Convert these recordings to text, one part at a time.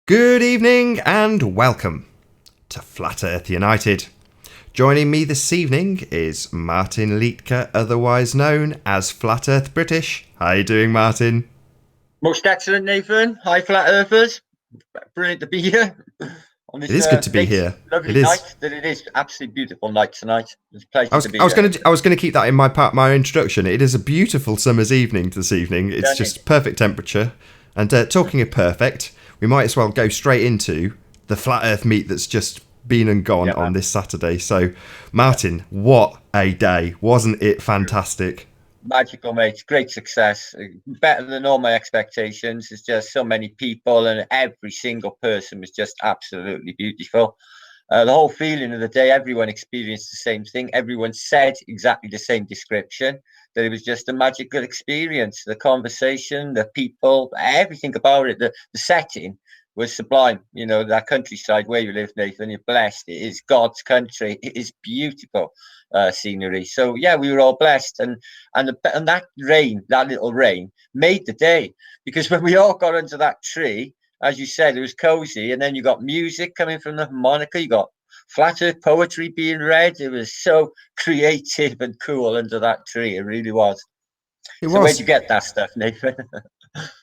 Good evening and welcome to Flat Earth United. Joining me this evening is Martin Liedtke, otherwise known as Flat Earth British. How you doing, Martin? Most excellent, Nathan. Hi, flat earthers. Brilliant to be here on It this is good to be late, here. It lovely night. is. That it is absolutely beautiful night tonight. It's a pleasure I was, to be I was here. going to, I was going to keep that in my introduction. It is a beautiful summer's evening this evening. It's Done it. just perfect temperature. And talking of perfect, we might as well go straight into the flat Earth meet that's just been and gone Yeah, on this Saturday. So, Martin, what a day! Wasn't it fantastic? magical, mate. Great success. Better than all my expectations. It's just so many people, and every single person was just absolutely beautiful. The whole feeling of the day, everyone experienced the same thing. Everyone said exactly the same description, that it was just a magical experience. The conversation, the people, everything about it, the setting was sublime. You know, that countryside where you live, Nathan, you're blessed. It is God's country. It is beautiful scenery. So yeah, we were all blessed, and that rain, that little rain, made the day because when we all got under that tree, as you said, it was cozy, and then you got music coming from the harmonica. You got flat earth poetry being read. It was so creative and cool under that tree. It really was. It So where'd you was. get that stuff, Nathan?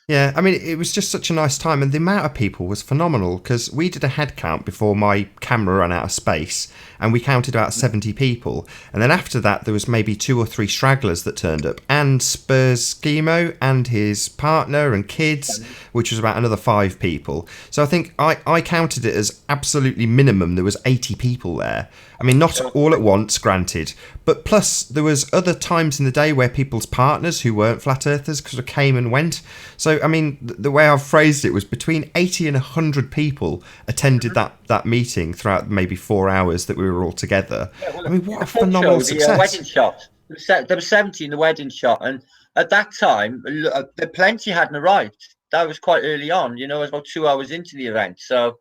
Yeah, I mean, it was just such a nice time, and the amount of people was phenomenal because we did a head count before my camera ran out of space, and we counted about 70 people. And then after that, there was maybe two or three stragglers that turned up, and Spurs Schemo and his partner and kids, which was about another five people. So I think I counted it as absolutely minimum. There was 80 people there. I mean, not all at once, granted, but plus there was other times in the day where people's partners who weren't flat earthers sort of came and went. So I mean, the way I've phrased it was between 80 and 100 people attended that meeting throughout maybe 4 hours that we were all together. Yeah, well, I mean, in what the a full phenomenal show, the success! wedding shot, there was 70 in the wedding shot, and at that time, the plenty hadn't arrived. That was quite early on. You know, it was about 2 hours into the event. So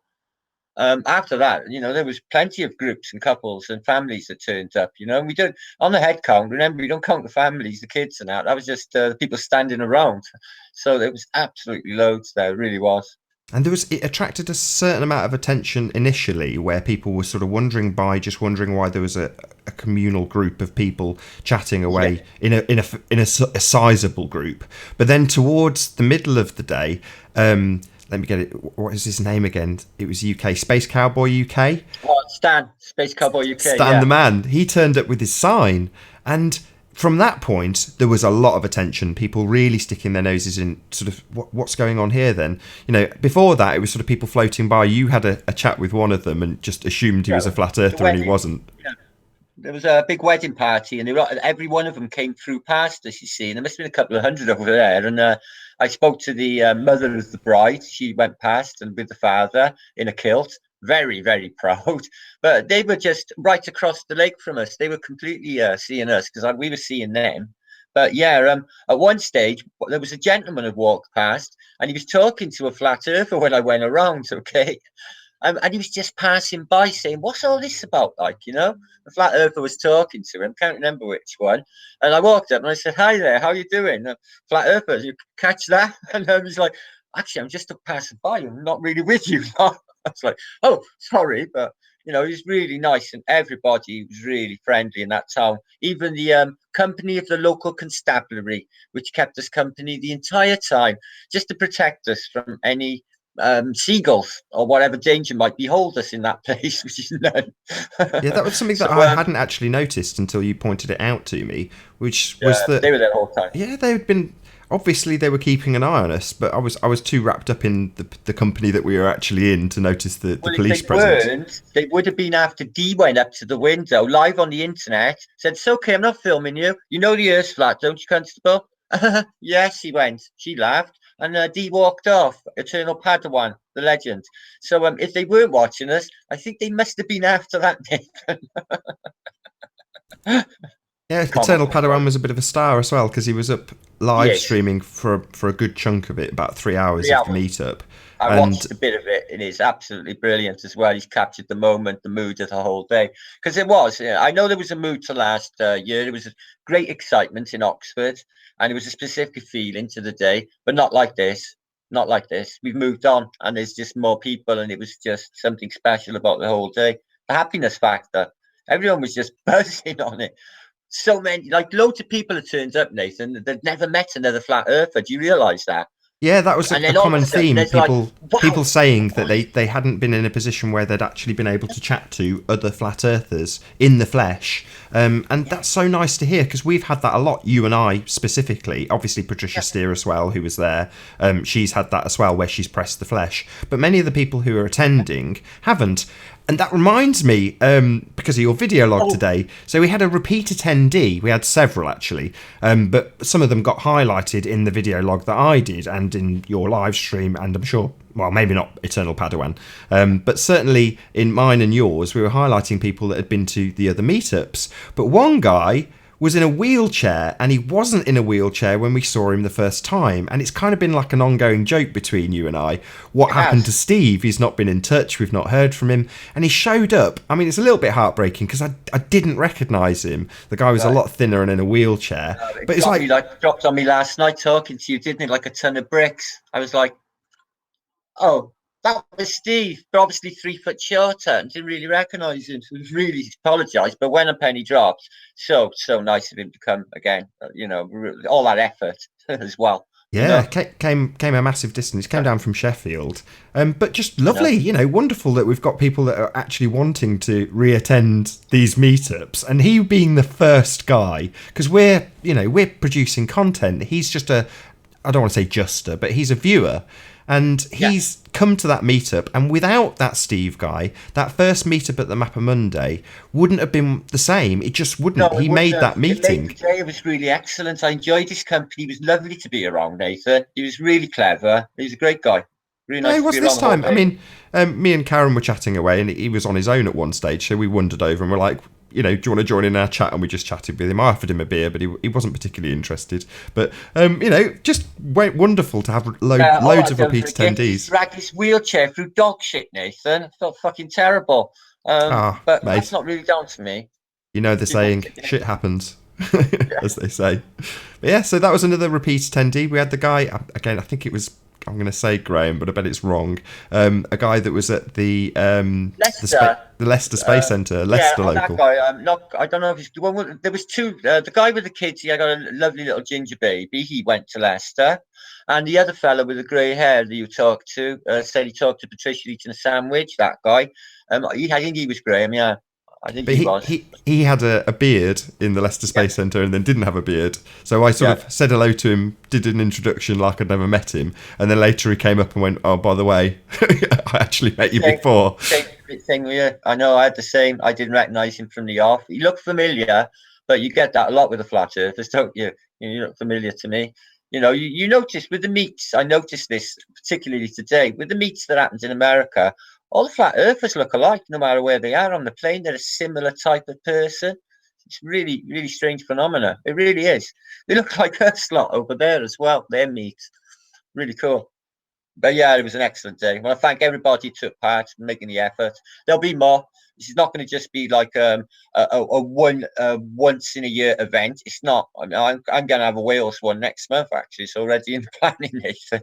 after that, you know, there was plenty of groups and couples and families that turned up. You know, and we don't on the head count. Remember, we don't count the families, the kids, and that. That was just the people standing around. So there was absolutely loads there. It really was. And it attracted a certain amount of attention initially, where people were sort of wondering why there was a communal group of people chatting Yeah. away in a sizable group. But then towards the middle of the day, let me get it. What is his name again? It was UK Space Cowboy UK. Oh, Stan, Space Cowboy UK. Stan the Yeah. man. He turned up with his sign, and from that point, there was a lot of attention. People really sticking their noses in, sort of what's going on here. Then, before that, it was sort of people floating by. You had a chat with one of them and just assumed he Yeah. was a flat The earther, and he wedding. wasn't. Yeah. There was a big wedding party, and every one of them came through past us. You see, and there must have been a couple of hundred over there. And I spoke to the mother of the bride. She went past, and with the father in a kilt, very, very proud. But they were just right across the lake from us. They were completely seeing us because we were seeing them. But yeah, at one stage there was a gentleman who walked past, and he was talking to a flat earther when I went around. Okay, and he was just passing by saying, "What's all this about?" Like, you know, the flat earther was talking to him. Can't remember which one. And I walked up and I said, "Hi there, how you doing?" Flat earther, you catch that? And he's like, "Actually, I'm just passing by. I'm not really with you." I was like, "Oh, sorry," but you know, he's really nice, and everybody was really friendly in that town. Even the company of the local constabulary, which kept us company the entire time, just to protect us from any seagulls or whatever danger might behold us in that place, which is none. Yeah, that was something So that I hadn't actually noticed until you pointed it out to me, which was they that were there the whole time. yeah, they had been obviously they were keeping an eye on us, but I was too wrapped up in the company that we were actually in to notice the Well, if police they presence. weren't, they would have been after Dee went up to the window live on the internet, said, "It's okay, I'm not filming you. You know the Earth's flat, don't you, Constable?" Yes, he went. She laughed, and Dee walked off. Eternal Padawan, the legend. So, if they weren't watching us, I think they must have been after that, Nathan. Yeah, Eternal Comical, Padawan right? was a bit of a star as well because he was up live Yes, streaming for a good chunk of it, about 3 hours three of the hours. meetup, I and watched a bit of it. It is absolutely brilliant as well. He's captured the moment, the mood of the whole day. Because it was, yeah, I know there was a mood to last year. There was a great excitement in Oxford, and it was a specific feeling to the day, but not like this. not like this. We've moved on, and there's just more people, and it was just something special about the whole day. The happiness factor. Everyone was just buzzing on it. So many, like loads of people have turned up, Nathan. They've never met another flat earther. Do you realise that? Yeah, that was And a then all of a common sudden, theme. there's like, People wow, saying that they hadn't been in a position where they'd actually been able to chat to other flat earthers in the flesh, and that's so nice to hear, because we've had that a lot. You and I specifically, obviously Patricia Steer as well, who was there. She's had that as well, where she's pressed the flesh. But many of the people who are attending haven't. And that reminds me, because of your video log today, so we had a repeat attendee. We had several, actually, but some of them got highlighted in the video log that I did and in your live stream, and I'm sure, well, maybe not Eternal Padawan, but certainly in mine and yours, we were highlighting people that had been to the other meetups. But one guy was in a wheelchair, and he wasn't in a wheelchair when we saw him the first time. And it's kind of been like an ongoing joke between you and I. What happened to Steve? He's not been in touch. We've not heard from him. And he showed up. I mean, it's a little bit heartbreaking because I didn't recognise him. The guy was a lot thinner and in a wheelchair. But it's like dropped on me last night talking to you, didn't it? Like a ton of bricks. I was like, oh, that was Steve, but obviously 3 foot shorter, and didn't really recognise him. So he really apologised. But when a penny drops, so nice of him to come again. All that effort as well. Yeah, came a massive distance. Came down from Sheffield, but just lovely. Wonderful that we've got people that are actually wanting to re-attend these meetups, and he being the first guy, because we're producing content. He's just I don't want to say juster, but he's a viewer. And he's come to that meetup, and without that Steve guy, that first meetup at the Mappa Monday wouldn't have been the same. It just wouldn't. He made that meeting. It was really excellent. I enjoyed his company. He was lovely to be around, Nathan. He was really clever. He was a great guy. Really nice. No, it was this time. I mean, me and Karen were chatting away, and he was on his own at one stage, so we wandered over and we're like, do you want to join in our chat? And we just chatted with him. I offered him a beer, but he wasn't particularly interested. But, just wonderful to have loads of repeat attendees. Drag his wheelchair through dog shit, Nathan. I felt fucking terrible. But mate, that's not really down to me. You know the saying, shit happens, as they say. But yeah, so that was another repeat attendee. We had the guy, again, I think it was, I'm going to say Graham, but I bet it's wrong. A guy that was at the Leicester Space Centre, Leicester local. That guy, I don't know if he's the one. There was two. The guy with the kids, he had got a lovely little ginger baby. He went to Leicester, and the other fella with the grey hair that you talked to said he talked to Patricia eating a sandwich. That guy, I think he was Graham. Yeah. I think he was. He had a beard in the Leicester Space Centre and then didn't have a beard. So I sort of said hello to him, did an introduction like I'd never met him. And then later he came up and went, oh, by the way, I actually met you before. Same thing with you. I know, I had the same. I didn't recognise him from the off. He looked familiar, but you get that a lot with the flat earthers, don't you? You look familiar to me. You notice with the meets, I noticed this particularly today, with the meets that happens in America, all the flat earthers look alike, no matter where they are on the plane. They're a similar type of person. It's really, really strange phenomena. It really is. They look like us lot over there as well. Their meets. Really cool. But yeah, it was an excellent day. I want to thank everybody who took part in making the effort. There'll be more. This is not going to just be like a once in a year event. It's not. I mean, I'm going to have a Wales one next month, actually. It's already in planning, Nathan.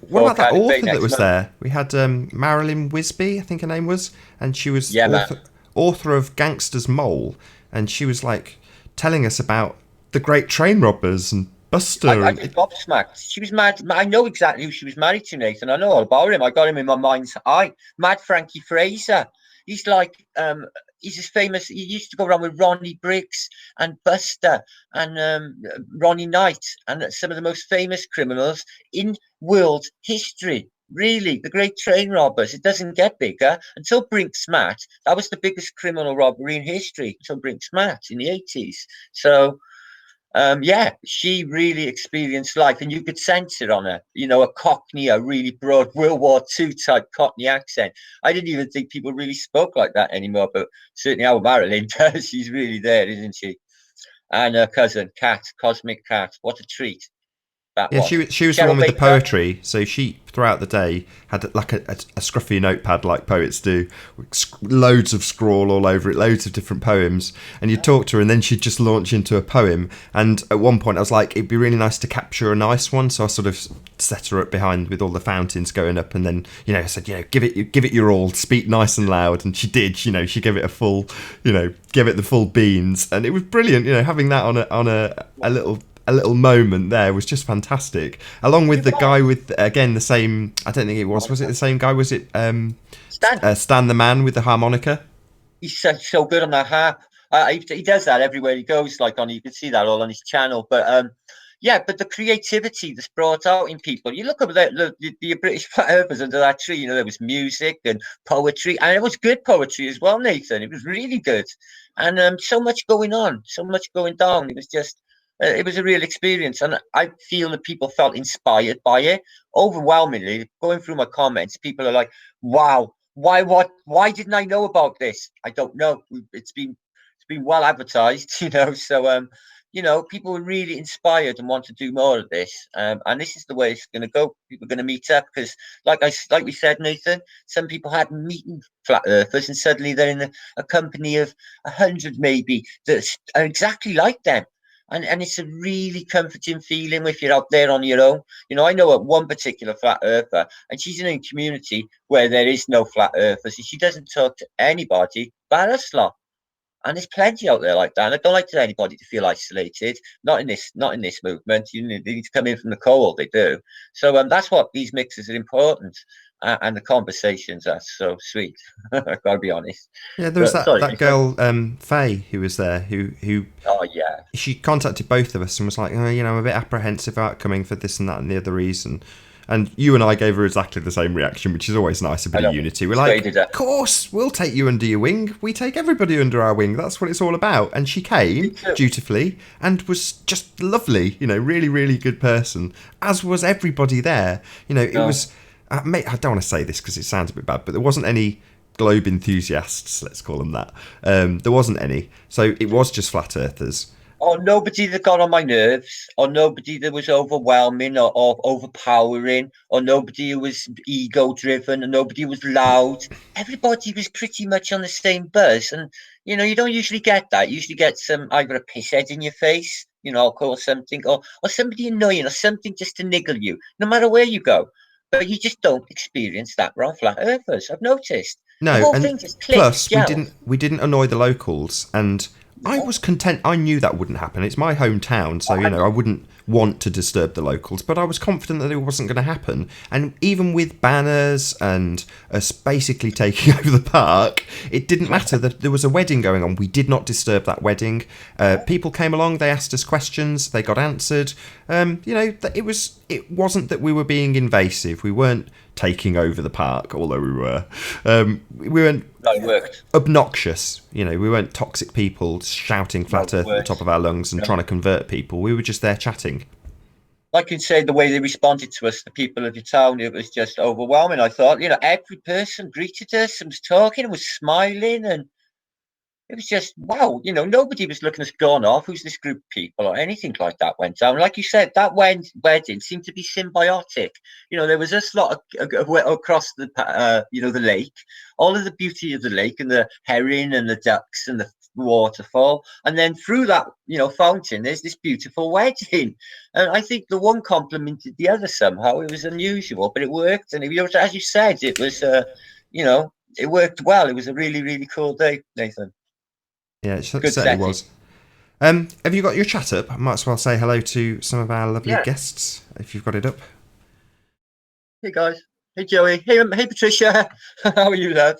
What about that author that was there? We had Marilyn Wisby, I think her name was, and she was author of Gangster's Mole, and she was like telling us about the great train robbers and Buster. I was gobsmacked. She was mad. I know exactly who she was married to, Nathan. I know all about him. I got him in my mind's eye. Mad Frankie Fraser. He's like, he's as famous. He used to go around with Ronnie Briggs and Buster and Ronnie Knight and some of the most famous criminals in world history. Really, the great train robbers. It doesn't get bigger until Brinks-Mat. That was the biggest criminal robbery in history until Brinks-Mat in the 80s. So, she really experienced life, and you could sense it on her. A Cockney, a really broad World War II type Cockney accent. I didn't even think people really spoke like that anymore, but certainly our Marilyn does. She's really there, isn't she? And her cousin, Cat, Cosmic Cat. What a treat. that Yeah, was. she was the Cheryl one with the Baker. poetry. So she, throughout the day, had like a scruffy notepad like poets do, with loads of scrawl all over it, loads of different poems. And you'd talk to her, and then she'd just launch into a poem. And at one point, I was like, it'd be really nice to capture a nice one. So I sort of set her up behind with all the fountains going up, and then I said, give it your all, speak nice and loud. And she did. She gave it a full, gave it the full beans, and it was brilliant. Having that on a little moment there was just fantastic, along with the guy with, again, the same, I don't think it was it the same guy, was it Stan the man with the harmonica? He's so good on that harp. He does that everywhere he goes, you can see that all on his channel. But but the creativity that's brought out in people, you look at the British flat earthers under that tree, there was music and poetry, and it was good poetry as well, Nathan. It was really good, and so much going on, so much going down. It was just it was a real experience, and I feel that people felt inspired by it. Overwhelmingly, going through my comments, people are like, "Wow, why didn't I know about this?" I don't know. It's been well advertised, So people were really inspired and want to do more of this. And this is the way it's going to go. People are going to meet up because, like we said, Nathan, some people had meeting flat earthers, and suddenly they're in a company of 100 maybe that are exactly like them. And it's a really comforting feeling if you're out there on your own. I know at one particular flat earther, and she's in a community where there is no flat earthers, and she doesn't talk to anybody but us lot. And there's plenty out there like that. And I don't like anybody to feel isolated. Not in this movement. They need to come in from the cold. They do. So that's what these mixes are important, and the conversations are so sweet. I've got to be honest. Yeah, there was But sorry, that girl, Faye, who was there, who oh yeah, she contacted both of us and was like, I'm a bit apprehensive about coming for this and that and the other reason. And you and I gave her exactly the same reaction, which is always nice, a bit of unity. We're like, of course, we'll take you under your wing. We take everybody under our wing. That's what it's all about. And she came dutifully and was just lovely, really, really good person, as was everybody there. It was, I don't want to say this because it sounds a bit bad, but there wasn't any globe enthusiasts, let's call them that. There wasn't any. So it was just flat earthers. Or nobody that got on my nerves, or nobody that was overwhelming or overpowering, or nobody who was ego driven, or nobody who was loud. Everybody was pretty much on the same buzz. And, you don't usually get that. You usually get either a pisshead in your face, or something, or somebody annoying, or something just to niggle you, no matter where you go. But you just don't experience that around flat earthers, I've noticed. No, the whole and thing just clicked, plus we didn't annoy the locals, and I was content. I knew that wouldn't happen. It's my hometown, so I wouldn't want to disturb the locals, but I was confident that it wasn't going to happen. And even with banners and us basically taking over the park, it didn't matter. That there was a wedding going on. We did not disturb that wedding. People came along, they asked us questions, they got answered. It wasn't that we were being invasive. We weren't taking over the park, although we were. We weren't obnoxious. We weren't toxic people shouting flat earth at the top of our lungs and trying to convert people. We were just there chatting. Like you say, the way they responded to us, the people of your town, it was just overwhelming. I thought, every person greeted us and was talking and was smiling, and it was just wow. Nobody was looking us gone off. Who's this group of people or anything like that went down? Like you said, that wedding seemed to be symbiotic. There was us lot across the the lake, all of the beauty of the lake and the herring and the ducks and the waterfall, and then through that fountain there's this beautiful wedding, and I think the one complemented the other somehow. It was unusual, but it worked, and as you said, it was it worked well. It was a really, really cool day, Nathan. Yeah, it certainly was. Have you got your chat up? I might as well say hello to some of our lovely guests if you've got it up. Hey guys. Hey Joey. Hey Patricia. How are you, lad?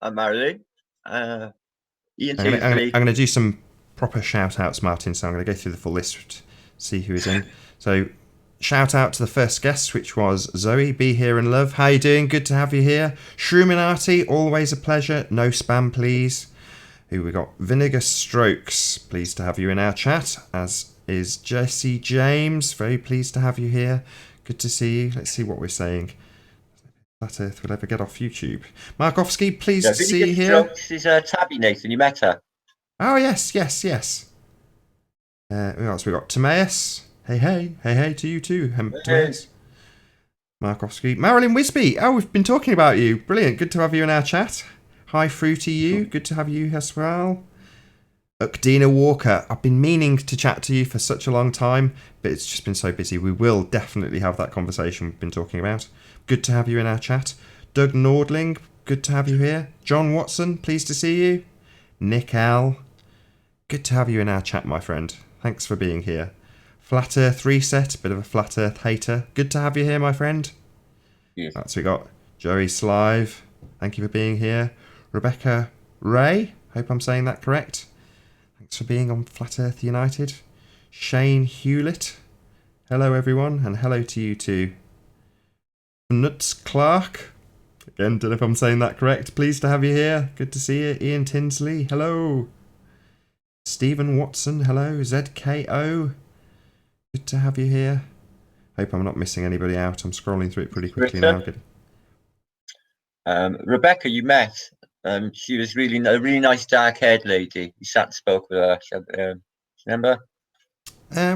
I'm Marilyn. Ian. I'm going to do some proper shout outs, Martin. So I'm going to go through the full list, see who is in. So shout out to the first guest, which was Zoe. Be here and love. How you doing? Good to have you here. Shruminati, always a pleasure. No spam, please. Who we got? Vinegar Strokes, pleased to have you in our chat, as is Jesse James, very pleased to have you here. Good to see you. Let's see what we're saying. Flat Earth will ever get off YouTube. Markovsky, pleased to see you here. Strokes is Tabby, Nathan. You met her. Oh, yes. Who else we got? Timaeus. Hey to you too. To Hey. Ace. Markowski. Marilyn Wisby. Oh, we've been talking about you. Brilliant. Good to have you in our chat. Hi, Fruity you. Good to have you as well. Dina Walker. I've been meaning to chat to you for such a long time, but it's just been so busy. We will definitely have that conversation we've been talking about. Good to have you in our chat. Doug Nordling. Good to have you here. John Watson. Pleased to see you. Nick L. Good to have you in our chat, my friend. Thanks for being here. Flat Earth Reset, bit of a Flat Earth hater. Good to have you here, my friend. Yes. That's we got. Joey Slive, thank you for being here. Rebecca Ray, hope I'm saying that correct. Thanks for being on Flat Earth United. Shane Hewlett, hello everyone, and hello to you too. Nuts Clark, again, don't know if I'm saying that correct. Pleased to have you here. Good to see you. Ian Tinsley, hello. Stephen Watson, hello. ZKO. Good to have you here. Hope I'm not missing anybody out. I'm scrolling through it pretty quickly now. Good. Rebecca, you met. She was a really nice dark-haired lady. You sat and spoke with her. Remember?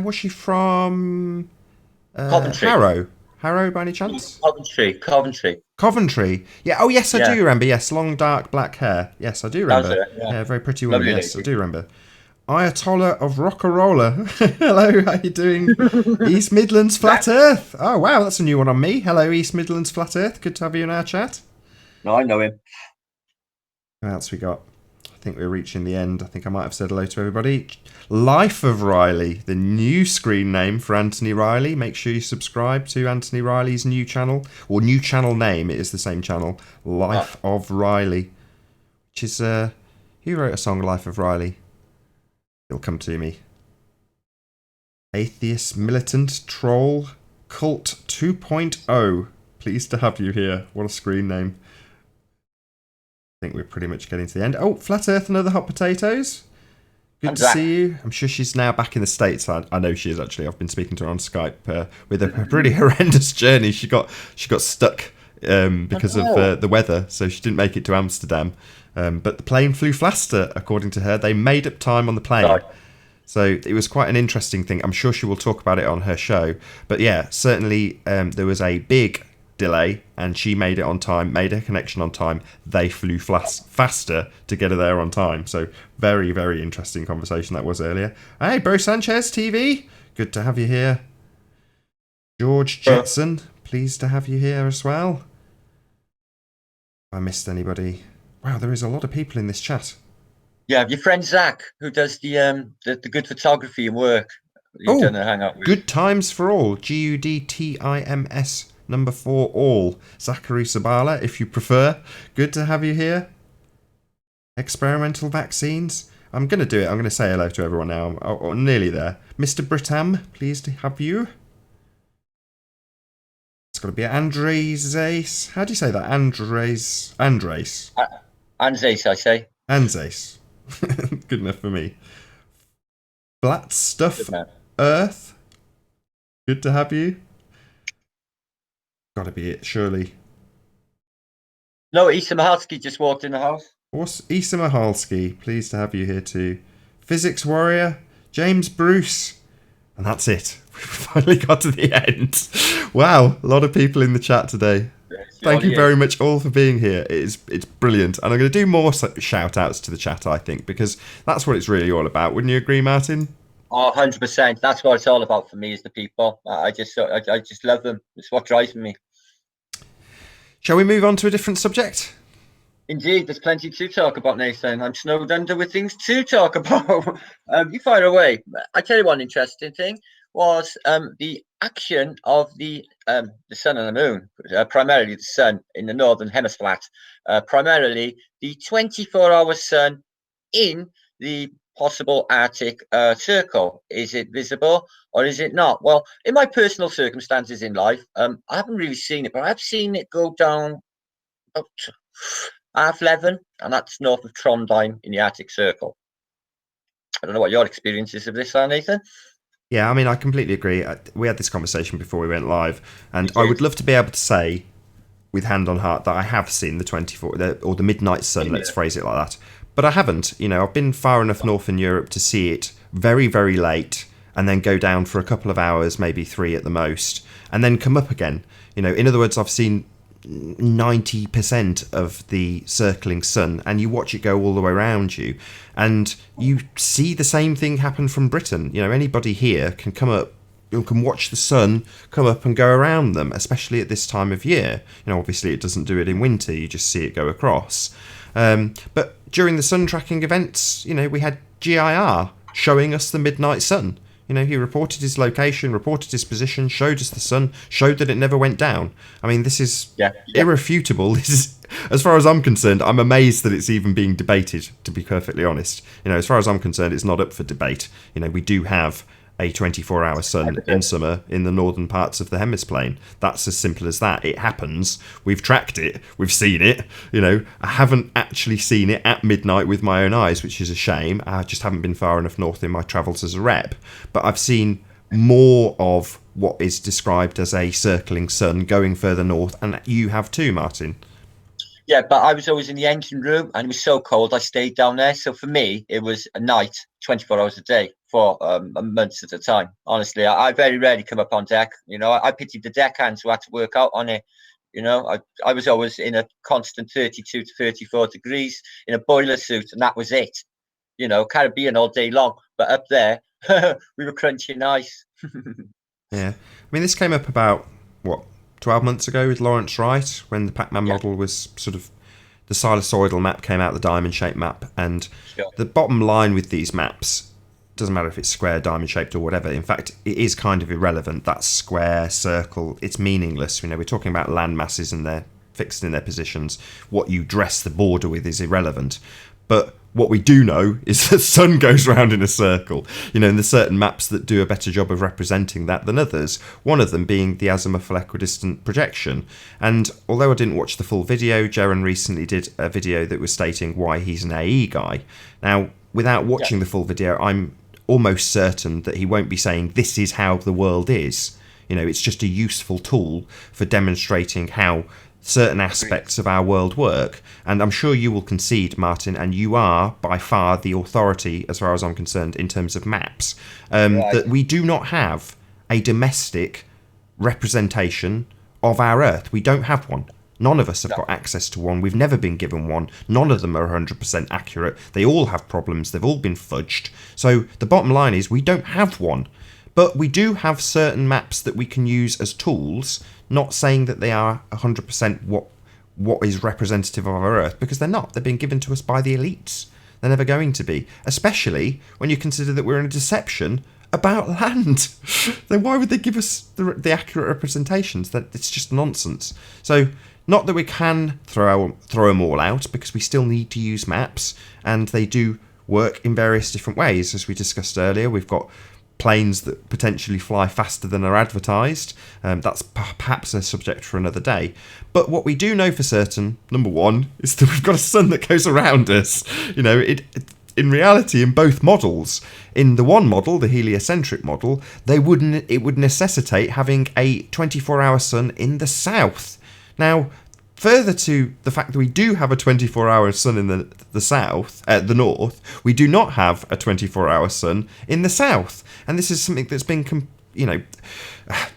Was she from Coventry. Harrow by any chance? Coventry. Yeah. Oh yes, I do remember. Yes, long dark black hair. Yes, I do remember. That was it, Yeah, very pretty woman. Lovely Yes, lady. I do remember. Ayatollah of Rockarola. Hello, how you doing? East Midlands Flat Earth. Oh wow, that's a new one on me. Hello, East Midlands Flat Earth. Good to have you in our chat. No, I know him. What else we got? I think we're reaching the end. I think I might have said hello to everybody. Life of Riley, the new screen name for Anthony Riley. Make sure you subscribe to Anthony Riley's new channel, or new channel name. It is the same channel, Life of Riley, which is who wrote a song, Life of Riley? It'll come to me. Atheist, militant, troll, cult 2.0. Pleased to have you here. What a screen name. I think we're pretty much getting to the end. Oh, Flat Earth and Other Hot Potatoes. Good to see you. I'm sure she's now back in the States. I know she is, actually. I've been speaking to her on Skype with a pretty horrendous journey. She got stuck because of the weather, so she didn't make it to Amsterdam. But the plane flew faster, according to her. They made up time on the plane. Right. So it was quite an interesting thing. I'm sure she will talk about it on her show. But yeah, certainly there was a big delay, and she made it on time, made her connection on time. They flew faster to get her there on time. So very, very interesting conversation that was earlier. Hey, Bro Sanchez TV, good to have you here. George Jetson, pleased to have you here as well. If I missed anybody. Wow, there is a lot of people in this chat. Yeah, your friend Zach, who does the good photography and work. You've done a hangout with. Good Times for All. GUDTIMS number 4 all. Zachary Sabala, if you prefer. Good to have you here. Experimental vaccines. I'm going to do it. I'm going to say hello to everyone now. I'm nearly there. Mr. Britam, pleased to have you. It's got to be Andres. How do you say that? Andres. Anzace, I say. Anzace. Good enough for me. Flat Stuff Earth. Good to have you. Got to be it, surely. No, Isa Mahalski just walked in the house. What's Isa Mahalski? Pleased to have you here too. Physics Warrior, James Bruce. And that's it. We finally got to the end. Wow, a lot of people in the chat today. Thank you very much all for being here. It's brilliant. And I'm going to do more shout outs to the chat, I think, because that's what it's really all about. Wouldn't you agree, Martin? Oh, 100%. That's what it's all about for me, is the people. I just love them. It's what drives me. Shall we move on to a different subject? Indeed, there's plenty to talk about, Nathan. I'm snowed under with things to talk about. You fire away. I tell you one interesting thing was the action of the sun and the moon, primarily the sun in the northern hemisphere, primarily the 24-hour sun in the possible Arctic circle. Is it visible or is it not? Well, in my personal circumstances in life, I haven't really seen it, but I've seen it go down about half 11, and that's north of Trondheim in the Arctic Circle. I don't know what your experiences of this are, Nathan. Yeah, I mean, I completely agree. We had this conversation before we went live, and I would love to be able to say, with hand on heart, that I have seen the 24 or the midnight sun. Let's phrase it like that. But I haven't. You know, I've been far enough north in Europe to see it very, very late, and then go down for a couple of hours, maybe 3 at the most, and then come up again. You know, in other words, I've seen 90% of the circling sun, and you watch it go all the way around you, and you see the same thing happen from Britain. You know, anybody here can come up, you can watch the sun come up and go around them, especially at this time of year. You know, obviously it doesn't do it in winter, you just see it go across. But during the sun tracking events, you know, we had GIR showing us the midnight sun. You know, he reported his location, reported his position, showed us the sun, showed that it never went down. I mean, this is irrefutable. This is, as far as I'm concerned, I'm amazed that it's even being debated, to be perfectly honest. You know, as far as I'm concerned, it's not up for debate. You know, we do have a 24-hour sun in summer in the northern parts of the hemiplane. That's as simple as that. It happens. We've tracked it. We've seen it. You know, I haven't actually seen it at midnight with my own eyes, which is a shame. I just haven't been far enough north in my travels as a rep. But I've seen more of what is described as a circling sun going further north, and you have too, Martin. Yeah, but I was always in the engine room and it was so cold, I stayed down there. So for me, it was a night, 24 hours a day for months at a time. Honestly, I very rarely come up on deck. You know, I pitied the deckhands who had to work out on it. You know, I was always in a constant 32 to 34 degrees in a boiler suit, and that was it. You know, Caribbean all day long. But up there, we were crunching ice. Yeah. I mean, this came up about, what, 12 months ago with Lawrence Wright, when the Pac-Man model was sort of, the sinusoidal map came out, the diamond-shaped map, and the bottom line with these maps, doesn't matter if it's square, diamond-shaped or whatever, in fact, it is kind of irrelevant. That's square, circle, it's meaningless. You know, we're talking about land masses and they're fixed in their positions. What you dress the border with is irrelevant. But what we do know is the sun goes round in a circle, you know, and there's certain maps that do a better job of representing that than others, one of them being the azimuthal equidistant projection. And although I didn't watch the full video, Jaron recently did a video that was stating why he's an AE guy. Now, without watching the full video, I'm almost certain that he won't be saying this is how the world is. You know, it's just a useful tool for demonstrating how certain aspects of our world work. And I'm sure you will concede, Martin, and you are by far the authority, as far as I'm concerned, in terms of maps, that we do not have a domestic representation of our Earth. We don't have one. None of us have got access to one. We've never been given one. None of them are 100% accurate. They all have problems. They've all been fudged. So the bottom line is we don't have one. But we do have certain maps that we can use as tools, not saying that they are 100% what is representative of our Earth, because they're not. They're being given to us by the elites. They're never going to be, especially when you consider that we're in a deception about land. Then why would they give us the accurate representations? That it's just nonsense. So, not that we can throw them all out, because we still need to use maps, and they do work in various different ways. As we discussed earlier, we've got planes that potentially fly faster than are advertised. That's perhaps a subject for another day. But what we do know for certain, number one, is that we've got a sun that goes around us. You know, in reality, in both models, in the one model, the heliocentric model, it would necessitate having a 24-hour sun in the south. Now, further to the fact that we do have a 24-hour sun in the south, the north, we do not have a 24-hour sun in the south. And this is something that's been, you know,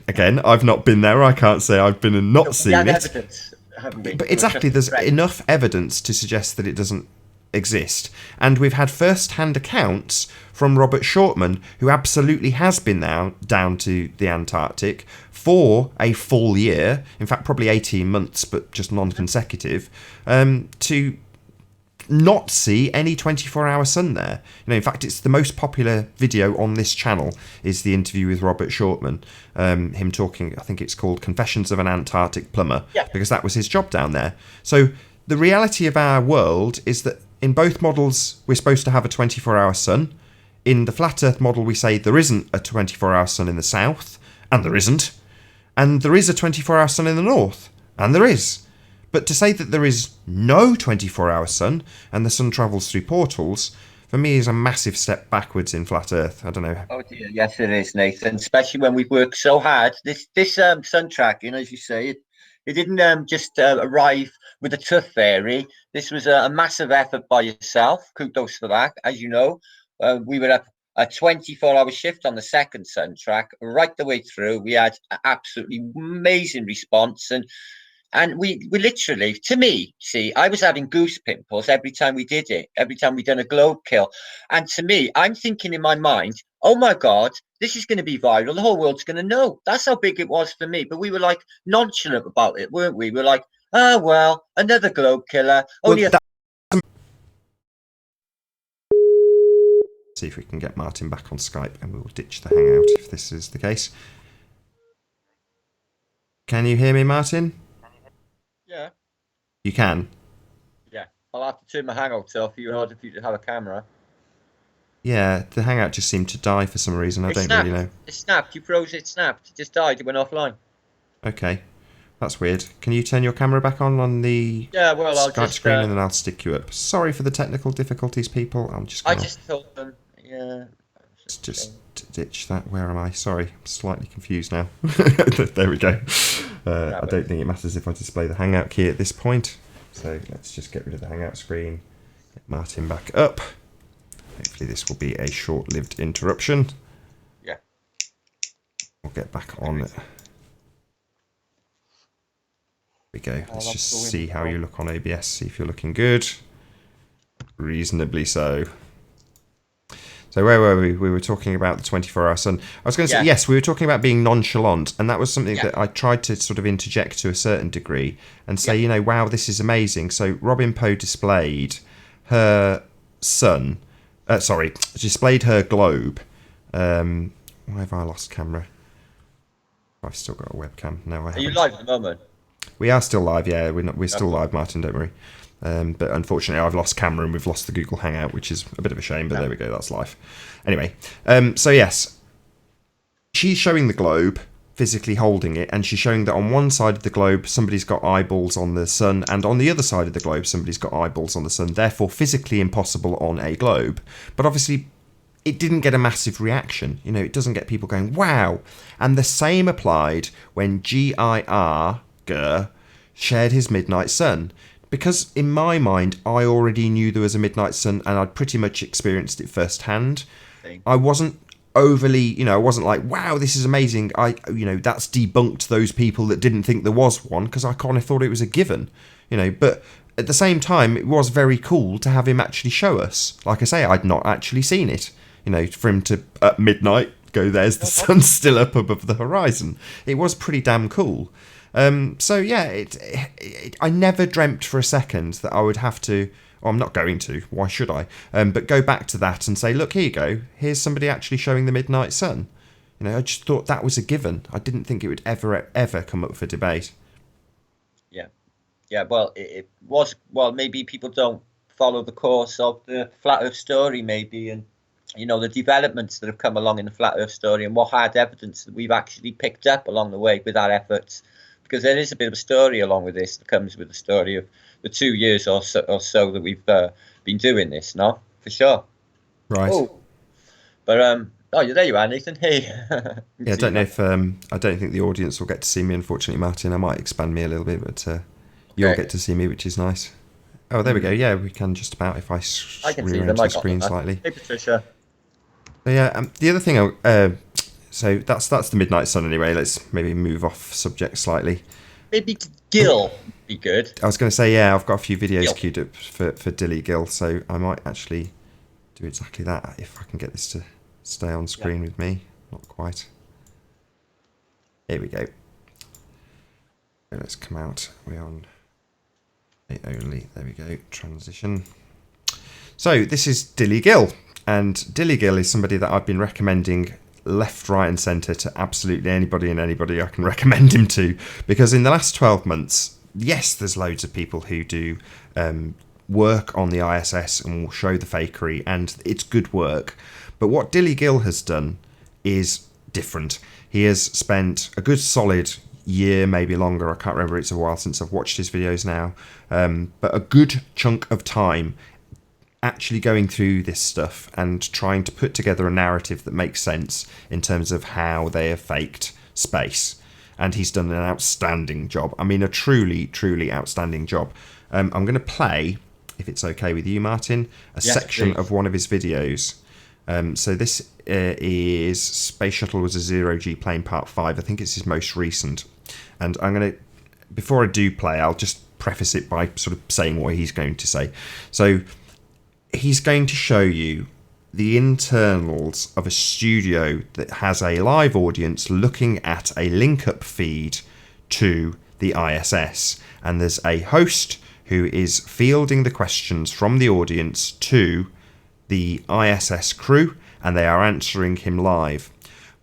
again, I've not been there. I can't say I've been and not seen it. Evidence, haven't we? But exactly, there's enough evidence to suggest that it doesn't exist. And we've had first-hand accounts from Robert Shortman, who absolutely has been down to the Antarctic for a full year, in fact probably 18 months, but just non-consecutive, to not see any 24-hour sun there. You know, in fact, it's the most popular video on this channel is the interview with Robert Shortman, him talking, I think it's called Confessions of an Antarctic Plumber, because that was his job down there. So the reality of our world is that in both models, we're supposed to have a 24-hour sun. In the flat Earth model, we say there isn't a 24-hour sun in the south, and there isn't. And there is a 24-hour sun in the north, and there is. But to say that there is no 24-hour sun, and the sun travels through portals, for me is a massive step backwards in flat Earth. I don't know. Oh dear, yes it is, Nathan. Especially when we've worked so hard. This sun tracking, as you say, it didn't just arrive with a tooth fairy. This was a massive effort by yourself. Kudos for that. As you know, we were up a 24-hour shift on the second Sun track, right the way through. We had absolutely amazing response, and we literally, to me, see, I was having goose pimples every time we did it, every time we done a globe kill. And to me, I'm thinking in my mind, oh my God, this is going to be viral. The whole world's going to know. That's how big it was for me. But we were like nonchalant about it, weren't we? We were like, oh, well, another globe killer. Only Well, see if we can get Martin back on Skype, and we'll ditch the hangout if this is the case. Can you hear me, Martin? Yeah. You can? Yeah. I'll have to turn my hangout off in order for you to have a camera. Yeah, the hangout just seemed to die for some reason. I don't snapped. really know. It snapped. You froze, it snapped. It just died. It went offline. Okay. That's weird. Can you turn your camera back on the Skype screen, and then I'll stick you up. Sorry for the technical difficulties, people. I just told them, yeah. Just ditch that. Where am I? Sorry, I'm slightly confused now. There we go. I don't think it matters if I display the hangout key at this point. So let's just get rid of the hangout screen. Get Martin back up. Hopefully this will be a short-lived interruption. Yeah. We'll get back on it. We go. Let's just see how you look on OBS. See if you're looking good. Reasonably so. So where were we? We were talking about the 24-hour sun. I was going to say, yes, we were talking about being nonchalant, and that was something that I tried to sort of interject to a certain degree and say, you know, wow, this is amazing. So Robin Poe displayed her sun, displayed her globe. Why have I lost camera? I've still got a webcam. No, I haven't. Are you live at the moment? We are still live, yeah. We're still live, Martin, don't worry. But unfortunately, I've lost camera and we've lost the Google Hangout, which is a bit of a shame, but there we go, that's live. Anyway, so yes, she's showing the globe, physically holding it, and she's showing that on one side of the globe, somebody's got eyeballs on the sun, and on the other side of the globe, somebody's got eyeballs on the sun, therefore physically impossible on a globe. But obviously, it didn't get a massive reaction. You know, it doesn't get people going, wow. And the same applied when GIR shared his midnight sun. Because in my mind, I already knew there was a midnight sun and I'd pretty much experienced it firsthand. I wasn't overly, you know, I wasn't like, wow, this is amazing. That's debunked those people that didn't think there was one, because I kind of thought it was a given, you know. But at the same time, it was very cool to have him actually show us. Like I say, I'd not actually seen it, you know, for him to, at midnight, go, there's the sun still up above the horizon. It was pretty damn cool. So yeah, I never dreamt for a second that I would have to. Well, I'm not going to. Why should I? But go back to that and say, look, here you go. Here's somebody actually showing the midnight sun. You know, I just thought that was a given. I didn't think it would ever come up for debate. Yeah. Well, it was. Well, maybe people don't follow the course of the flat Earth story, maybe, and you know the developments that have come along in the flat Earth story, and what hard evidence that we've actually picked up along the way with our efforts. Because there is a bit of a story along with this that comes with the story of the 2 years or so that we've been doing this, no? For sure. Right. Oh. But, there you are, Nathan. Hey. Yeah, I don't know if, I don't think the audience will get to see me, unfortunately, Martin. I might expand me a little bit, but you'll get to see me, which is nice. Oh, there we go. Yeah, we can just about if I rearrange the screen slightly. Hey, Patricia. So, yeah, the other thing so that's the midnight sun anyway. Let's maybe move off subject slightly. Maybe Gill would be good. I was going to say, yeah, I've got a few videos queued up for Dilly Gill, so I might actually do exactly that if I can get this to stay on screen with me. Not quite. Here we go. So let's come out. We're on it only. There we go. Transition. So this is Dilly Gill, and Dilly Gill is somebody that I've been recommending left, right and centre to absolutely anybody and anybody I can recommend him to, because in the last 12 months, yes, there's loads of people who do work on the ISS and will show the fakery, and it's good work. But what Dilly Gill has done is different. He has spent a good solid year, maybe longer, I can't remember, it's a while since I've watched his videos now, but a good chunk of time actually going through this stuff and trying to put together a narrative that makes sense in terms of how they have faked space. And he's done an outstanding job. I mean, a truly, truly outstanding job. I'm going to play, if it's okay with you, Martin, a section of one of his videos. So this is Space Shuttle was a zero-G plane part 5. I think it's his most recent. And I'm going to, before I do play, I'll just preface it by sort of saying what he's going to say. So he's going to show you the internals of a studio that has a live audience looking at a link-up feed to the ISS. And there's a host who is fielding the questions from the audience to the ISS crew, and they are answering him live.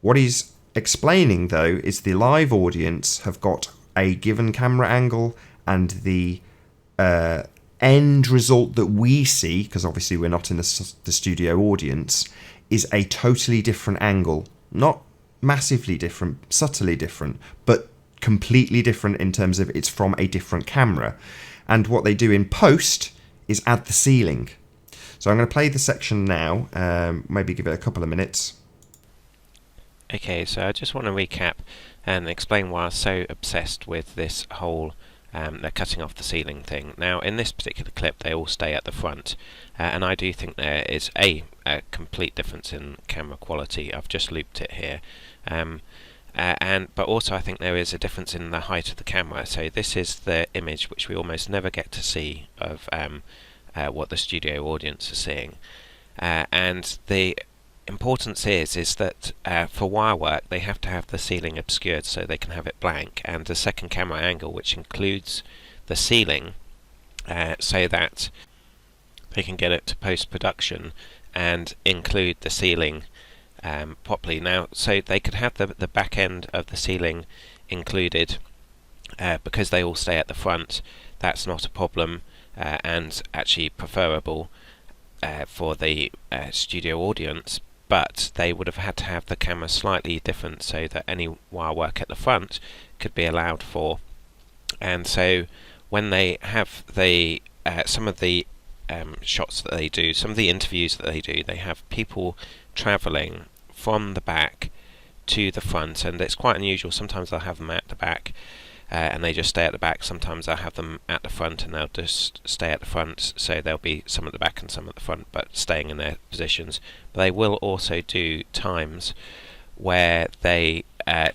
What he's explaining, though, is the live audience have got a given camera angle, and the end result that we see, because obviously we're not in the studio audience, is a totally different angle. Not massively different, subtly different, but completely different in terms of it's from a different camera. And what they do in post is add the ceiling. So I'm going to play the section now, maybe give it a couple of minutes. Okay, so I just want to recap and explain why I was so obsessed with this whole they're cutting off the ceiling thing. Now, in this particular clip, they all stay at the front, and I do think there is a complete difference in camera quality. I've just looped it here. But also I think there is a difference in the height of the camera. So this is the image which we almost never get to see of what the studio audience are seeing, and the importance is that for wire work they have to have the ceiling obscured so they can have it blank, and the second camera angle which includes the ceiling so that they can get it to post-production and include the ceiling properly. Now, so they could have the back end of the ceiling included because they all stay at the front. That's not a problem, and actually preferable for the studio audience, but they would have had to have the camera slightly different so that any wire work at the front could be allowed for. And so when they have the some of the shots that they do, some of the interviews that they have people travelling from the back to the front, and it's quite unusual. Sometimes they'll have them at the back and they just stay at the back. Sometimes I'll have them at the front and they'll just stay at the front, so there'll be some at the back and some at the front, but staying in their positions. But they will also do times where they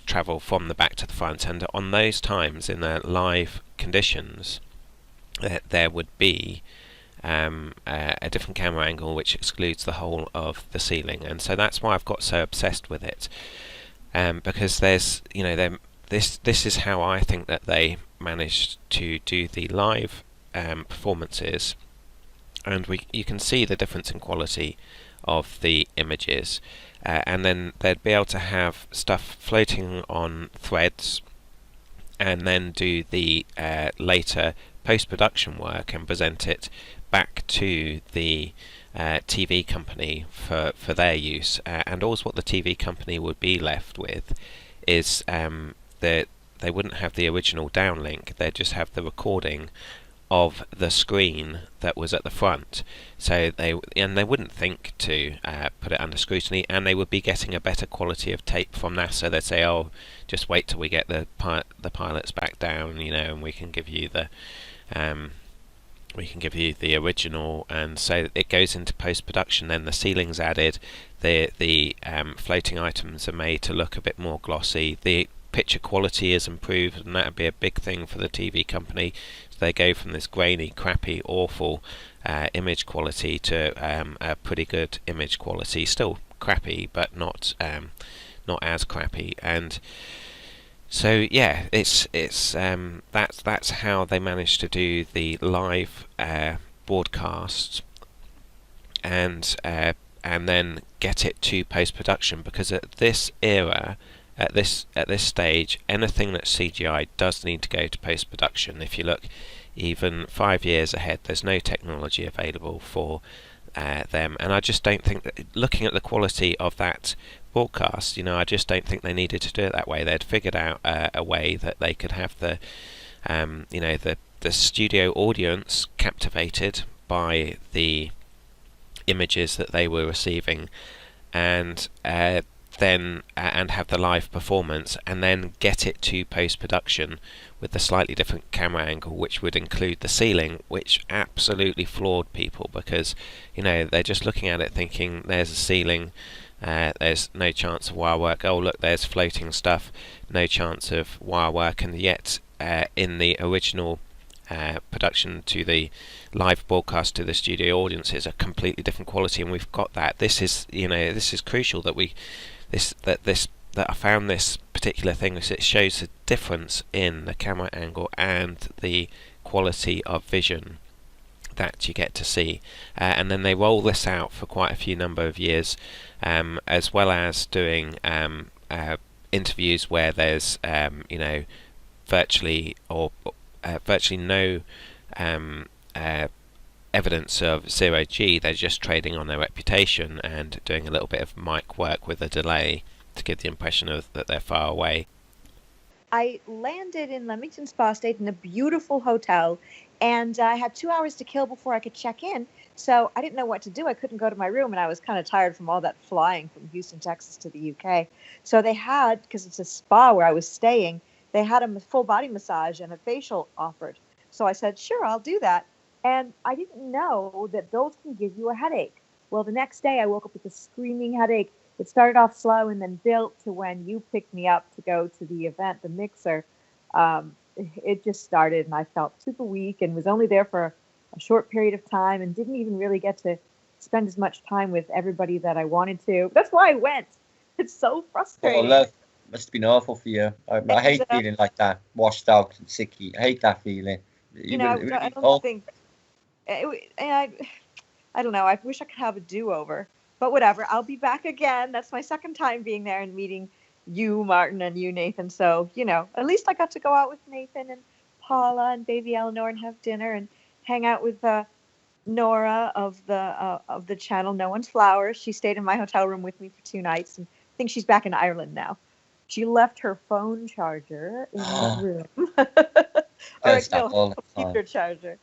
travel from the back to the front, and on those times in the live conditions there would be a different camera angle which excludes the whole of the ceiling. And so that's why I've got so obsessed with it, because there's, this is how I think that they managed to do the live performances, and you can see the difference in quality of the images, and then they'd be able to have stuff floating on threads and then do the later post-production work and present it back to the TV company for their use, and also what the TV company would be left with is they wouldn't have the original downlink, they'd just have the recording of the screen that was at the front. So they wouldn't think to put it under scrutiny, and they would be getting a better quality of tape from NASA. They'd say, "Oh, just wait till we get the pilots back down, and we can give you the original." And so it goes into post-production. Then the ceiling's added, the floating items are made to look a bit more glossy, the picture quality is improved, and that would be a big thing for the TV company. So they go from this grainy, crappy, awful image quality to a pretty good image quality. Still crappy, but not as crappy. And so yeah, that's how they managed to do the live broadcast and then get it to post-production, because at this era, at this stage, anything that's CGI does need to go to post-production. If you look even 5 years ahead, there's no technology available for them, and I just don't think that, looking at the quality of that broadcast, I just don't think they needed to do it that way. They'd figured out a way that they could have the studio audience captivated by the images that they were receiving, and then and have the live performance, and then get it to post-production with the slightly different camera angle, which would include the ceiling, which absolutely floored people, because they're just looking at it thinking there's a ceiling, there's no chance of wire work. Oh look, there's floating stuff, no chance of wire work. And yet in the original production to the live broadcast to the studio audience is a completely different quality, and we've got that. This is crucial that I found this particular thing, because it shows the difference in the camera angle and the quality of vision that you get to see. And then they roll this out for quite a few number of years, as well as doing interviews where there's virtually no evidence of zero G. They're just trading on their reputation and doing a little bit of mic work with a delay to give the impression of that they're far away. I landed in Leamington Spa, stayed in a beautiful hotel, and I had 2 hours to kill before I could check in. So I didn't know what to do. I couldn't go to my room, and I was kind of tired from all that flying from Houston, Texas to the UK. So they had, because it's a spa where I was staying, they had a full body massage and a facial offered. So I said, sure, I'll do that. And I didn't know that those can give you a headache. Well, the next day I woke up with a screaming headache. It started off slow and then built to when you picked me up to go to the event, the mixer. It just started, and I felt super weak and was only there for a short period of time and didn't even really get to spend as much time with everybody that I wanted to. That's why I went. It's so frustrating. Oh, love. Must have been awful for you. I hate feeling like that, washed out and sicky. I hate that feeling. I don't think... I don't know. I wish I could have a do-over. But whatever. I'll be back again. That's my second time being there and meeting you, Martin, and you, Nathan. So, at least I got to go out with Nathan and Paula and baby Eleanor and have dinner and hang out with Nora of the channel No One's Flowers. She stayed in my hotel room with me for 2 nights, and I think she's back in Ireland now. She left her phone charger in the room. Or computer charger.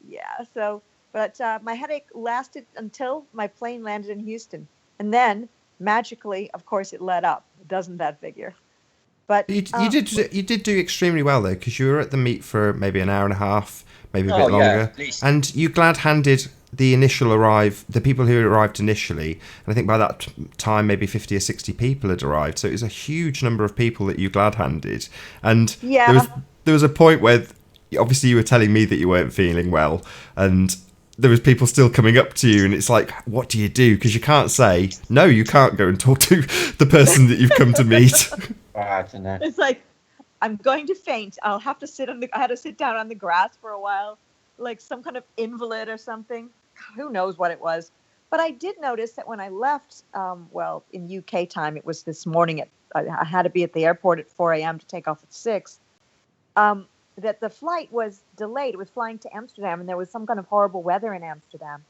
Yeah, so, but my headache lasted until my plane landed in Houston. And then, magically, of course, it let up. Doesn't that figure? But you did do extremely well, though, because you were at the meet for maybe an hour and a half, maybe a bit longer. Yeah, and you glad-handed the people who arrived initially, and I think by that time maybe 50 or 60 people had arrived, so it was a huge number of people that you glad-handed. And there was a point where obviously you were telling me that you weren't feeling well, and there was people still coming up to you, and it's like, what do you do? Because you can't say, no, you can't go and talk to the person that you've come to meet. It's like, I'm going to faint. I'll have to I had to sit down on the grass for a while, like some kind of invalid or something. Who knows what it was. But I did notice that when I left, in UK time, it was this morning. I had to be at the airport at 4 a.m. to take off at 6. That the flight was delayed. It was flying to Amsterdam, and there was some kind of horrible weather in Amsterdam.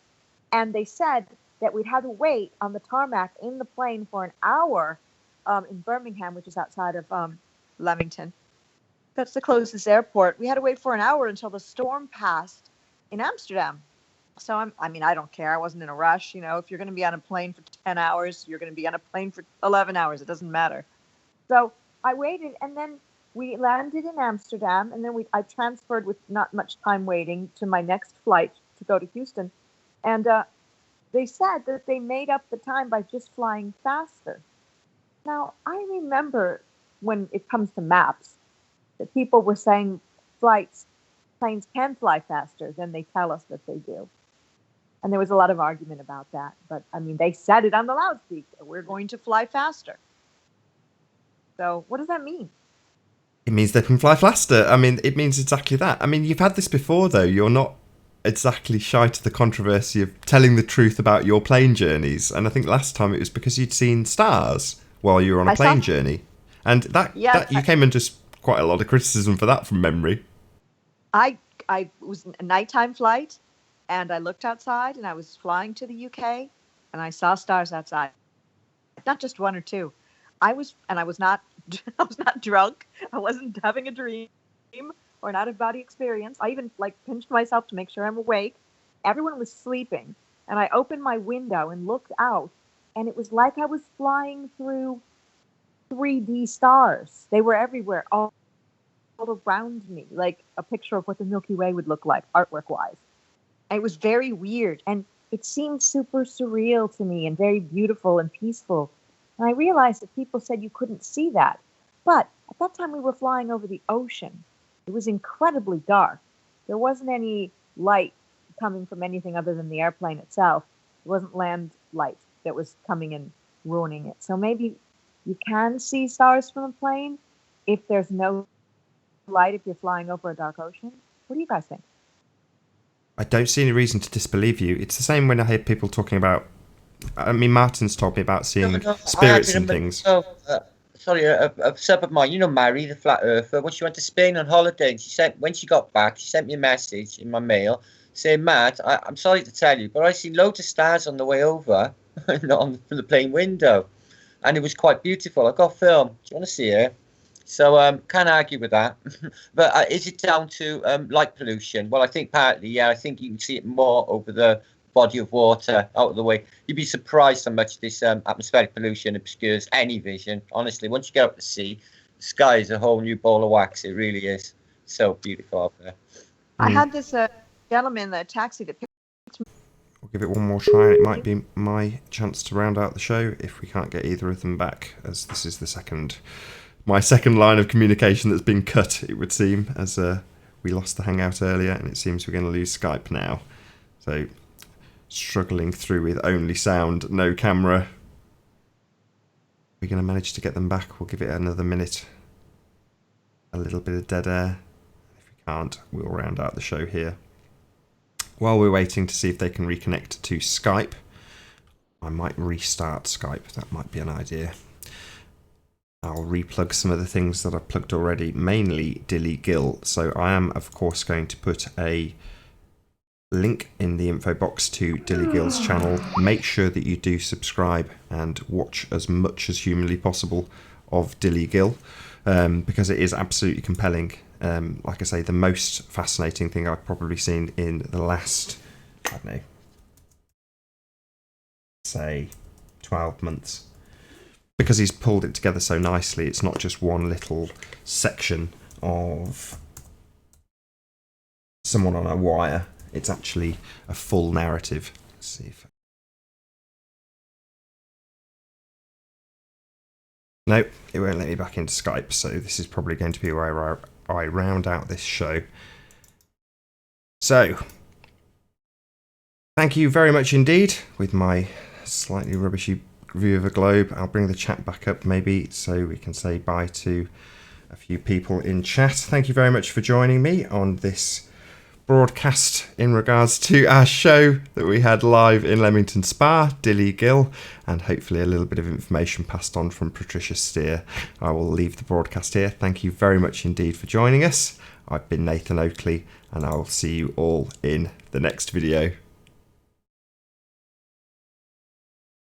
And they said that we'd had to wait on the tarmac in the plane for an hour in Birmingham, which is outside of Leamington. That's the closest airport. We had to wait for an hour until the storm passed in Amsterdam. So, I don't care. I wasn't in a rush. If you're going to be on a plane for 10 hours, you're going to be on a plane for 11 hours. It doesn't matter. So I waited, and then we landed in Amsterdam, and then I transferred with not much time waiting to my next flight to go to Houston. And they said that they made up the time by just flying faster. Now, I remember when it comes to maps that people were saying planes can fly faster than they tell us that they do. And there was a lot of argument about that. But, they said it on the loudspeaker. We're going to fly faster. So what does that mean? It means they can fly faster. It means exactly that. You've had this before, though. You're not exactly shy to the controversy of telling the truth about your plane journeys. And I think last time it was because you'd seen stars while you were on a plane journey. And that you came under quite a lot of criticism for that from memory. I was a nighttime flight, and I looked outside, and I was flying to the UK, and I saw stars outside. Not just one or two. I was not drunk. I wasn't having a dream or an out-of-body experience. I even pinched myself to make sure I'm awake. Everyone was sleeping, and I opened my window and looked out, and it was like I was flying through 3D stars. They were everywhere, all around me, like a picture of what the Milky Way would look like, artwork-wise. And it was very weird, and it seemed super surreal to me and very beautiful and peaceful. And I realized that people said you couldn't see that. But at that time, we were flying over the ocean. It was incredibly dark. There wasn't any light coming from anything other than the airplane itself. It wasn't land light that was coming and ruining it. So maybe you can see stars from a plane if there's no light, if you're flying over a dark ocean. What do you guys think? I don't see any reason to disbelieve you. It's the same when I hear people talking about... I mean, Martin's told me about seeing spirits and things. Sorry, a sub of mine, Mary, the flat earther, when she went to Spain on holiday, and when she got back, she sent me a message in my mail saying, Matt, I'm sorry to tell you, but I seen loads of stars on the way over, from the plane window, and it was quite beautiful. I got film. Do you want to see it? So can't argue with that. But is it down to light pollution? Well, I think partly, yeah. I think you can see it more over the body of water out of the way. You'd be surprised how much this atmospheric pollution obscures any vision. Honestly, once you get up to sea, the sky is a whole new ball of wax. It really is so beautiful out there. I had this gentleman in the taxi that picked me. We'll give it one more try. It might be my chance to round out the show if we can't get either of them back, as this is my second line of communication that's been cut, it would seem, as we lost the hangout earlier, and it seems we're going to lose Skype now. So, struggling through with only sound, no camera. We're going to manage to get them back. We'll give it another minute. A little bit of dead air. If we can't, we'll round out the show here. While we're waiting to see if they can reconnect to Skype, I might restart Skype. That might be an idea. I'll replug some of the things that I've plugged already, mainly Dilly Gill. So I am, of course, going to put a link in the info box to Dilly Gill's channel. Make sure that you do subscribe and watch as much as humanly possible of Dilly Gill, because it is absolutely compelling. Like I say, the most fascinating thing I've probably seen in the last, I don't know, say 12 months. Because he's pulled it together so nicely, it's not just one little section of someone on a wire. It's actually a full narrative. Let's see if... Nope, it won't let me back into Skype, so this is probably going to be where I round out this show. So, thank you very much indeed, with my slightly rubbishy view of a globe. I'll bring the chat back up maybe so we can say bye to a few people in chat. Thank you very much for joining me on this broadcast in regards to our show that we had live in Leamington Spa, Dilly Gill, and hopefully a little bit of information passed on from Patricia Steer. I will leave the broadcast here. Thank you very much indeed for joining us. I've been Nathan Oakley, and I will see you all in the next video.